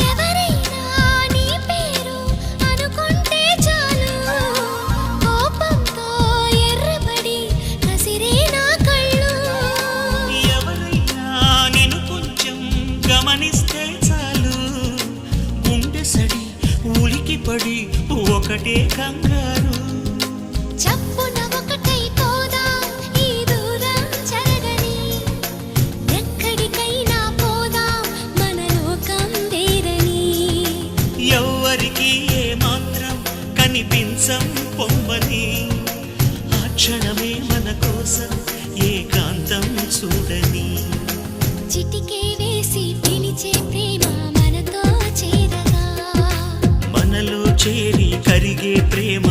ఎవరైనా నీ పేరు అనుకుంటే చాలు కోపంతో ఎర్రబడి కసిరే నా కళ్ళు ఎవరైనా నిన్ను కొంచెం గమనిస్తే చాలు గుండె సడి ఉలికిపడి ఒకటే కంగారు చప్పున ఒకటైపోదాం ఈ దూరం జరగని ఎక్కడికైనా పోదాం మన లోకం వేరని ఎవ్వరికి ఏమాత్రం కనిపించం పొమ్మని ఆ క్షణమే మన కోసం ఏకాంతం చూడని చిటికే వేసి పిలిచే ప్రేమ మనతో చేరగా మనలో చేరి కరిగే ప్రేమ